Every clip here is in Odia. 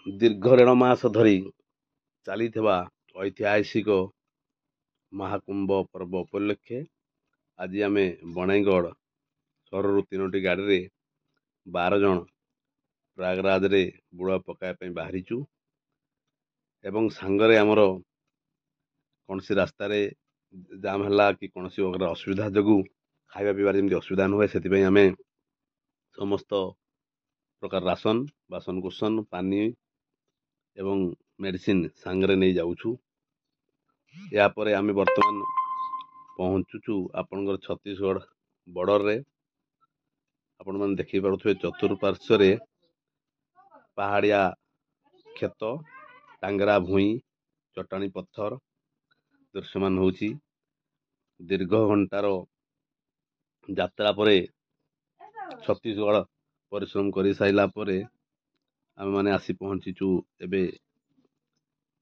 ଦୀର୍ଘ ଦେଢ଼ ମାସ ଧରି ଚାଲିଥିବା ଐତିହାସିକ ମହାକୁମ୍ଭ ପର୍ବ ଉପଲକ୍ଷେ ଆଜି ଆମେ ବଣାଇଗଡ଼ ସହରରୁ 3ଟି ଗାଡ଼ିରେ 12 ଜଣ ପ୍ରୟାଗରାଜରେ ବୁଡ଼ ପକାଇବା ପାଇଁ ବାହାରିଛୁ ଏବଂ ସାଙ୍ଗରେ ଆମର କୌଣସି ରାସ୍ତାରେ ଜାମ୍ ହେଲା କି କୌଣସି ପ୍ରକାର ଅସୁବିଧା ଯୋଗୁଁ ଖାଇବା ପିଇବାରେ ଯେମିତି ଅସୁବିଧା ନ ହୁଏ ସେଥିପାଇଁ ଆମେ ସମସ୍ତ ପ୍ରକାର ରାସନ ବାସନକୁସନ ପାନି ଏବଂ ମେଡ଼ିସିନ ସାଙ୍ଗରେ ନେଇ ଯାଉଛୁ। ଏହାପରେ ଆମେ ବର୍ତ୍ତମାନ ପହଞ୍ଚୁଛୁ ଆପଣଙ୍କର ଛତିଶଗଡ଼ ବର୍ଡ଼ରରେ। ଆପଣମାନେ ଦେଖିପାରୁଥିବେ ଚତୁଃପାର୍ଶ୍ୱରେ ପାହାଡ଼ିଆ କ୍ଷେତ, ଟାଙ୍ଗରା ଭୂଇଁ, ଚଟାଣୀ ପଥର ଦୃଶ୍ୟମାନ ହେଉଛି। ଦୀର୍ଘ ଘଣ୍ଟାର ଯାତ୍ରା ପରେ ଛତିଶଗଡ଼ ପରିଶ୍ରମ କରିସାରିଲା ପରେ ଆମେମାନେ ଆସି ପହଞ୍ଚିଛୁ ଏବେ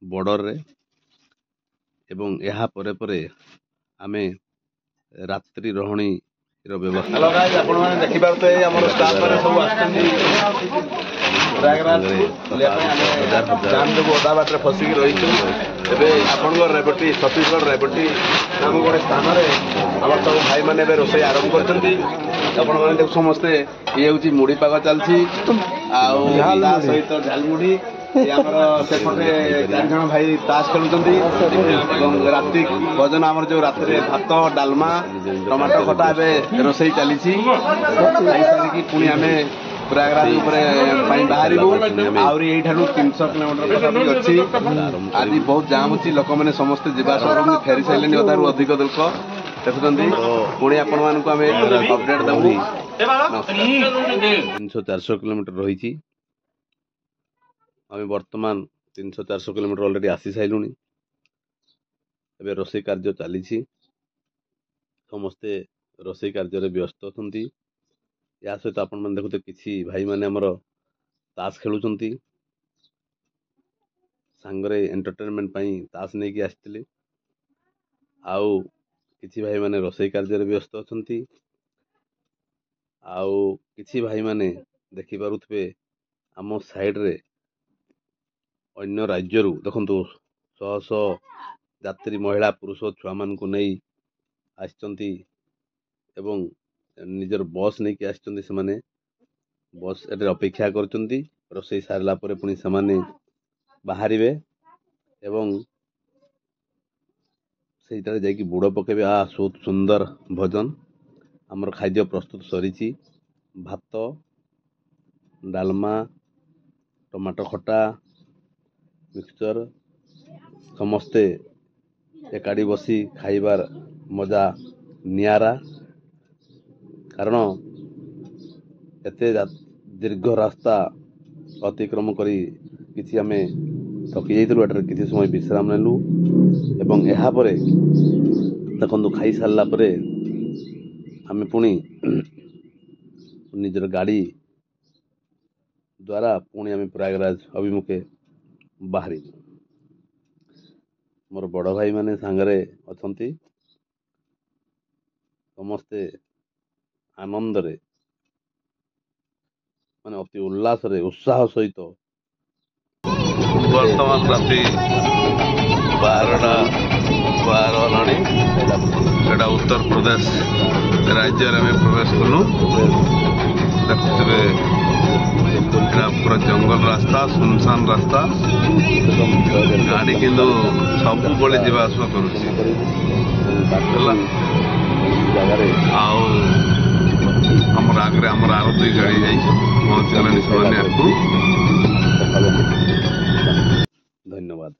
ବର୍ଡ଼ରରେ ଏବଂ ଏହା ପରେ ପରେ ଆମେ ରାତ୍ରି ରହଣୀର ବ୍ୟବସ୍ଥା। ହ୍ୟାଲୋ ଗାଇସ୍, ଆପଣମାନେ ଦେଖିପାରୁଥିବେ ଆମର ଷ୍ଟାଫ୍ ମାନେ ସବୁ ଆସିଛନ୍ତି ପ୍ରୟାଗରାଜକୁ ବୁଲିବା ପାଇଁ। ଆମେ ଜାମ୍ ଯୋଗୁଁ ଅଧା ବାଟରେ ଫସିକି ରହିଛୁ। ଏବେ ଆପଣଙ୍କର ରେବଟି ଛତିଶଗଡ଼ ରେବଟି ନାମକ ଗୋଟେ ସ୍ଥାନରେ ଆମର ସବୁ ଭାଇମାନେ ଏବେ ରୋଷେଇ ଆରମ୍ଭ କରିଛନ୍ତି। ଆପଣମାନେ ଦେଖୁ ସମସ୍ତେ ଇଏ ହେଉଛି ମୁଢ଼ି ପାଗ ଚାଲିଛି ଆଉ ତା ସହିତ ଝାଲମୁଢ଼ି। ଆମର ସେପଟେ 4 ଜଣ ଭାଇ ତାସ ଖେଳୁଛନ୍ତି ଏବଂ ରାତ୍ରି ଭୋଜନ ଆମର ଯୋଉ ରାତିରେ ଭାତ ଡାଲମା ଟମାଟୋ ଖଟା ଏବେ ରୋଷେଇ ଚାଲିଛି। ଖାଇସାରିକି ପୁଣି ଆମେ ପ୍ରୟାଗରାଜ ଉପରେ ପାଇଁ ବାହାରିବୁ। ଆହୁରି ଏଇଠାରୁ 300 କିଲୋମିଟର ପାଖାପାଖି ଅଛି। ଆଜି ବହୁତ ଜାମ୍ ଅଛି, ଲୋକମାନେ ସମସ୍ତେ ଯିବା ଆସିବା କରୁଛନ୍ତି, ଫେରି ସାରିଲେଣି ଅଧାରୁ ଅଧିକ ଲୋକ ଦେଖୁଛନ୍ତି। ପୁଣି ଆପଣମାନଙ୍କୁ ଆମେ ଅପଡେଟ୍ ଦେବୁ। 300-400 କିଲୋମିଟର ରହିଛି। ଆମେ ବର୍ତ୍ତମାନ 300-400 କିଲୋମିଟର ଅଲରେଡ଼ି ଆସି ସାରିଲୁଣି। ଏବେ ରୋଷେଇ କାର୍ଯ୍ୟ ଚାଲିଛି, ସମସ୍ତେ ରୋଷେଇ କାର୍ଯ୍ୟରେ ବ୍ୟସ୍ତ ଅଛନ୍ତି। ଏହା ସହିତ ଆପଣମାନେ ଦେଖୁଥିବେ କିଛି ଭାଇମାନେ ଆମର ତାସ ଖେଳୁଛନ୍ତି, ସାଙ୍ଗରେ ଏଣ୍ଟରଟେନମେଣ୍ଟ ପାଇଁ ତାସ ନେଇକି ଆସିଥିଲେ। ଆଉ କିଛି ଭାଇମାନେ ରୋଷେଇ କାର୍ଯ୍ୟରେ ବ୍ୟସ୍ତ ଅଛନ୍ତି। ଆଉ କିଛି ଭାଇମାନେ ଦେଖିପାରୁଥିବେ ଆମ ସାଇଡ଼ରେ ଅନ୍ୟ ରାଜ୍ୟରୁ ଦେଖନ୍ତୁ ଶହ ଶହ ଯାତ୍ରୀ ମହିଳା ପୁରୁଷ ଛୁଆମାନଙ୍କୁ ନେଇ ଆସିଛନ୍ତି ଏବଂ ନିଜର ବସ୍ ନେଇକି ଆସିଛନ୍ତି। ସେମାନେ ବସ୍ ଏଠାରେ ଅପେକ୍ଷା କରୁଛନ୍ତି। ରୋଷେଇ ସାରିଲା ପରେ ପୁଣି ସେମାନେ ବାହାରିବେ ଏବଂ ସେଇଠାରେ ଯାଇକି ବୁଡ଼ ପକାଇବେ। ବହୁତ ସୁନ୍ଦର ଭୋଜନ। ଆମର ଖାଦ୍ୟ ପ୍ରସ୍ତୁତ ସରିଛି। ଭାତ ଡାଲମା ଟମାଟୋ ଖଟା ମିକ୍ସଚର ସମସ୍ତେ ଏକାଠି ବସି ଖାଇବାର ମଜା ନିଆରା। କାରଣ ଏତେ ଦୀର୍ଘ ରାସ୍ତା ଅତିକ୍ରମ କରି କିଛି ଆମେ ଥକି ଯାଇଥିଲୁ। ଏଠାରେ କିଛି ସମୟ ବିଶ୍ରାମ ନେଲୁ ଏବଂ ଏହାପରେ ଦେଖନ୍ତୁ ଖାଇସାରିଲା ପରେ ଆମେ ପୁଣି ନିଜର ଗାଡ଼ି ଦ୍ୱାରା ପୁଣି ଆମେ ପ୍ରୟାଗରାଜ ଅଭିମୁଖେ ବାହାରିବୁ। ମୋର ବଡ଼ ଭାଇମାନେ ସାଙ୍ଗରେ ଅଛନ୍ତି। ସମସ୍ତେ ଆନନ୍ଦରେ ମାନେ ଅତି ଉଲ୍ଲାସରେ ଉତ୍ସାହ ସହିତ ବର୍ତ୍ତମାନ ରାତି 12:12 ହେଲାଣି। ଏଇଟା ଉତ୍ତରପ୍ରଦେଶ ରାଜ୍ୟରେ ଆମେ ପ୍ରବେଶ କଲୁ। ଦେଖୁଥିବେ ଏଇଟା ପୁରା ଜଙ୍ଗଲ ରାସ୍ତା, ସୁନସାନ ରାସ୍ତା। ଗାଡ଼ି କିନ୍ତୁ ସବୁବେଳେ ଯିବା ଆସିବା କରୁଛି ହେଲା। ଆଉ ଆମର ଆଗରେ ଆମର ଆର 2 ଗାଡ଼ି ଯାଇ ପହଞ୍ଚିଗଲାଣି ସେମାନେ ଆଗକୁ। ଧନ୍ୟବାଦ।